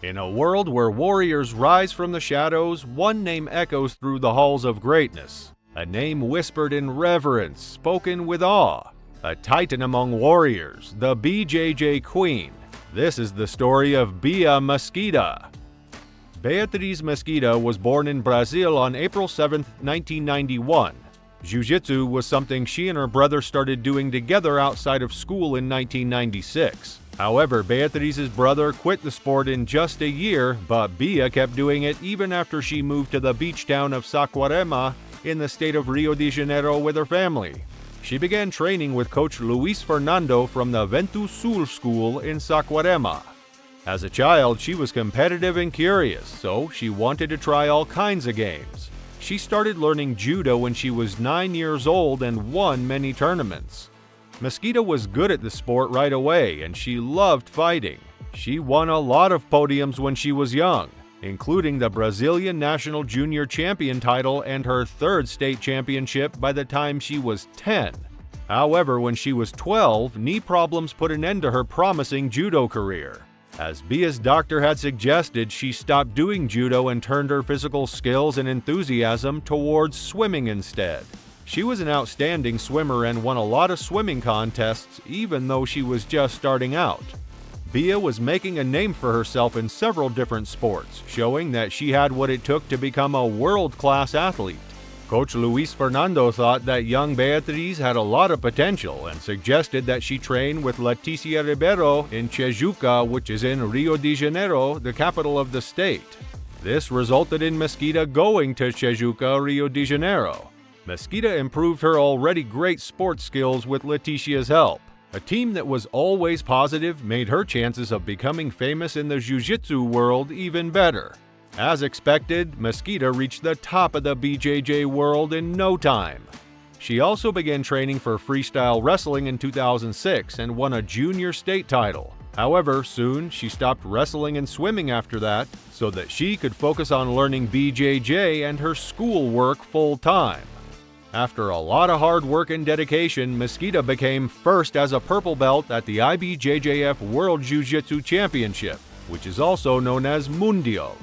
In a world where warriors rise from the shadows, one name echoes through the halls of greatness. A name whispered in reverence, spoken with awe. A titan among warriors, the BJJ Queen. This is the story of Bia Mesquita. Beatriz Mesquita was born in Brazil on April 7, 1991. Jiu-jitsu was something she and her brother started doing together outside of school in 1996. However, Beatriz's brother quit the sport in just a year, but Bia kept doing it even after she moved to the beach town of Saquarema in the state of Rio de Janeiro with her family. She began training with coach Luis Fernando from the Vento Sul school in Saquarema. As a child, she was competitive and curious, so she wanted to try all kinds of games. She started learning judo when she was 9 years old and won many tournaments. Mesquita was good at the sport right away, and she loved fighting. She won a lot of podiums when she was young, including the Brazilian National Junior Champion title and her third state championship by the time she was 10. However, when she was 12, knee problems put an end to her promising judo career. As Bia's doctor had suggested, she stopped doing judo and turned her physical skills and enthusiasm towards swimming instead. She was an outstanding swimmer and won a lot of swimming contests even though she was just starting out. Bia was making a name for herself in several different sports, showing that she had what it took to become a world-class athlete. Coach Luis Fernando thought that young Beatriz had a lot of potential and suggested that she train with Leticia Ribeiro in Tijuca, which is in Rio de Janeiro, the capital of the state. This resulted in Mesquita going to Tijuca, Rio de Janeiro. Mesquita improved her already great sports skills with Leticia's help. A team that was always positive made her chances of becoming famous in the jiu-jitsu world even better. As expected, Mesquita reached the top of the BJJ world in no time. She also began training for freestyle wrestling in 2006 and won a junior state title. However, soon she stopped wrestling and swimming after that so that she could focus on learning BJJ and her schoolwork full-time. After a lot of hard work and dedication, Mesquita became first as a purple belt at the IBJJF World Jiu-Jitsu Championship, which is also known as Mundial.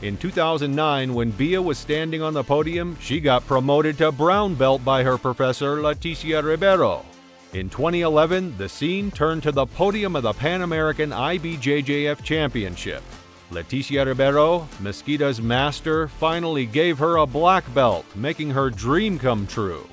In 2009, when Bia was standing on the podium, she got promoted to brown belt by her professor, Leticia Ribeiro. In 2011, the scene turned to the podium of the Pan American IBJJF Championship. Leticia Ribeiro, Mesquita's master, finally gave her a black belt, making her dream come true.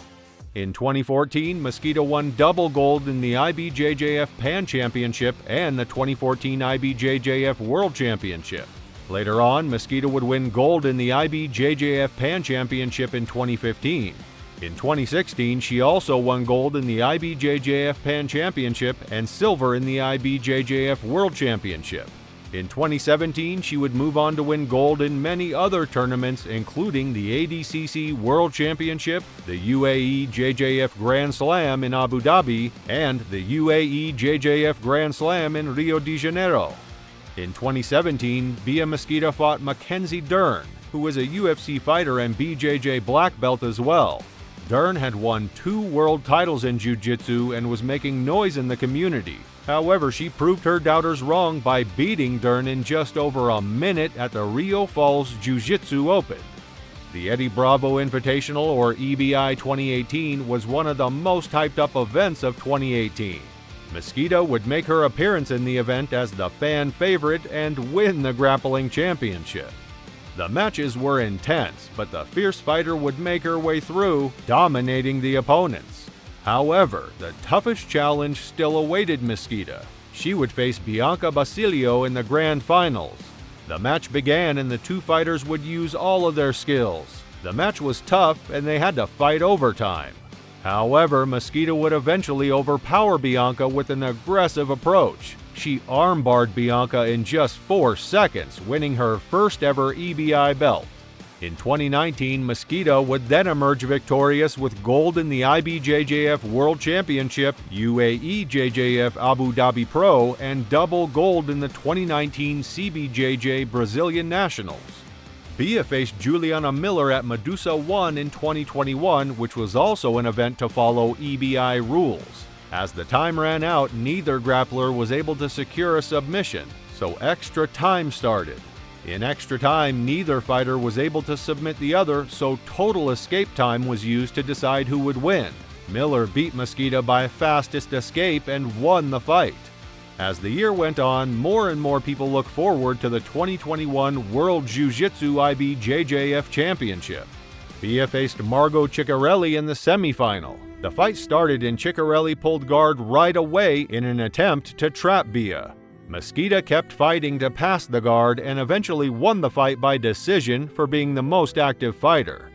In 2014, Mesquita won double gold in the IBJJF Pan Championship and the 2014 IBJJF World Championship. Later on, Mesquita would win gold in the IBJJF Pan Championship in 2015. In 2016, she also won gold in the IBJJF Pan Championship and silver in the IBJJF World Championship. In 2017, she would move on to win gold in many other tournaments, including the ADCC World Championship, the UAE JJF Grand Slam in Abu Dhabi, and the UAE JJF Grand Slam in Rio de Janeiro. In 2017, Bia Mesquita fought Mackenzie Dern, who was a UFC fighter and BJJ black belt as well. Dern had won 2 world titles in jiu-jitsu and was making noise in the community. However, she proved her doubters wrong by beating Dern in just over a minute at the Rio Falls Jiu-Jitsu Open. The Eddie Bravo Invitational, or EBI 2018, was one of the most hyped-up events of 2018. Mesquita would make her appearance in the event as the fan favorite and win the grappling championship. The matches were intense, but the fierce fighter would make her way through, dominating the opponents. However, the toughest challenge still awaited Mesquita. She would face Bianca Basilio in the grand finals. The match began and the two fighters would use all of their skills. The match was tough and they had to fight overtime. However, Mesquita would eventually overpower Bianca with an aggressive approach. She armbarred Bianca in just 4 seconds, winning her first ever EBI belt. In 2019, Mesquita would then emerge victorious with gold in the IBJJF World Championship, UAE JJF Abu Dhabi Pro, and double gold in the 2019 CBJJ Brazilian Nationals. Bia faced Juliana Miller at Medusa 1 in 2021, which was also an event to follow EBI rules. As the time ran out, neither grappler was able to secure a submission, so extra time started. In extra time, neither fighter was able to submit the other, so total escape time was used to decide who would win. Miller beat Mosqueda by fastest escape and won the fight. As the year went on, more and more people look forward to the 2021 World Jiu-Jitsu IBJJF Championship. Bia faced Margot Ciccarelli in the semifinal. The fight started and Ciccarelli pulled guard right away in an attempt to trap Bia. Mosqueda kept fighting to pass the guard and eventually won the fight by decision for being the most active fighter.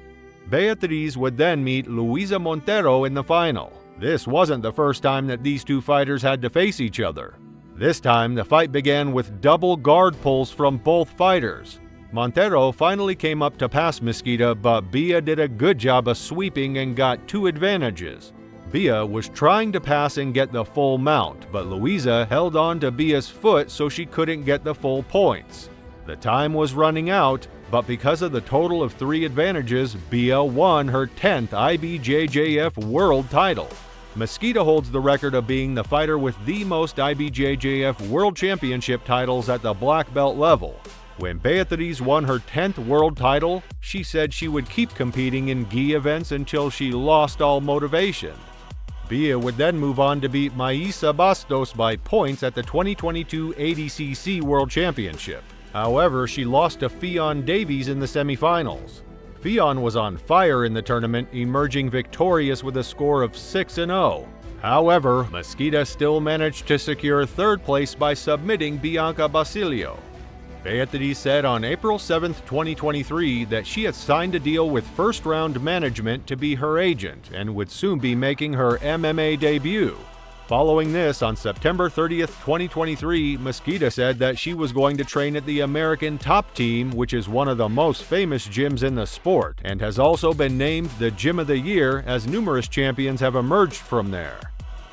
Beatriz would then meet Luisa Montero in the final. This wasn't the first time that these two fighters had to face each other. This time, the fight began with double guard pulls from both fighters. Montero finally came up to pass Mosqueda, but Bia did a good job of sweeping and got two advantages. Bia was trying to pass and get the full mount, but Luisa held on to Bia's foot so she couldn't get the full points. The time was running out, but because of the total of 3 advantages, Bia won her 10th IBJJF World title. Mosqueda holds the record of being the fighter with the most IBJJF World Championship titles at the black belt level. When Beatriz won her 10th world title, she said she would keep competing in gi events until she lost all motivation. Bia would then move on to beat Maisa Bastos by points at the 2022 ADCC World Championship. However, she lost to Fionn Davies in the semifinals. Fionn was on fire in the tournament, emerging victorious with a score of 6-0. However, Mosqueda still managed to secure 3rd place by submitting Bianca Basilio. Beatriz said on April 7, 2023 that she had signed a deal with First Round Management to be her agent and would soon be making her MMA debut. Following this, on September 30, 2023, Mosqueda said that she was going to train at the American Top Team, which is one of the most famous gyms in the sport, and has also been named the Gym of the Year as numerous champions have emerged from there.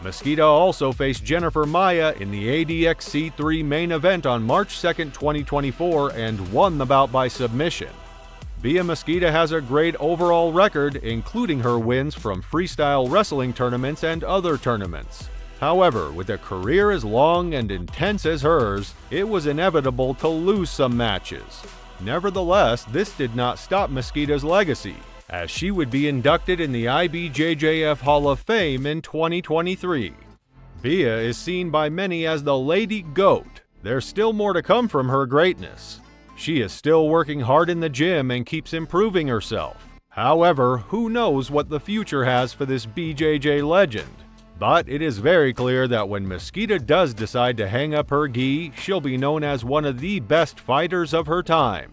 Mosqueda also faced Jennifer Maia in the ADXC3 main event on March 2, 2024 and won the bout by submission. Bia Mosqueda has a great overall record, including her wins from freestyle wrestling tournaments and other tournaments. However, with a career as long and intense as hers, it was inevitable to lose some matches. Nevertheless, this did not stop Mosqueda's legacy, as she would be inducted in the IBJJF Hall of Fame in 2023. Bia is seen by many as the Lady Goat. There's still more to come from her greatness. She is still working hard in the gym and keeps improving herself. However, who knows what the future has for this BJJ legend? But it is very clear that when Mosqueda does decide to hang up her gi, she'll be known as one of the best fighters of her time.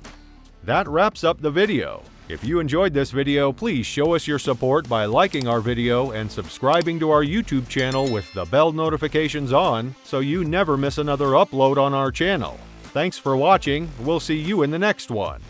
That wraps up the video. If you enjoyed this video, please show us your support by liking our video and subscribing to our YouTube channel with the bell notifications on so you never miss another upload on our channel. Thanks for watching. We'll see you in the next one.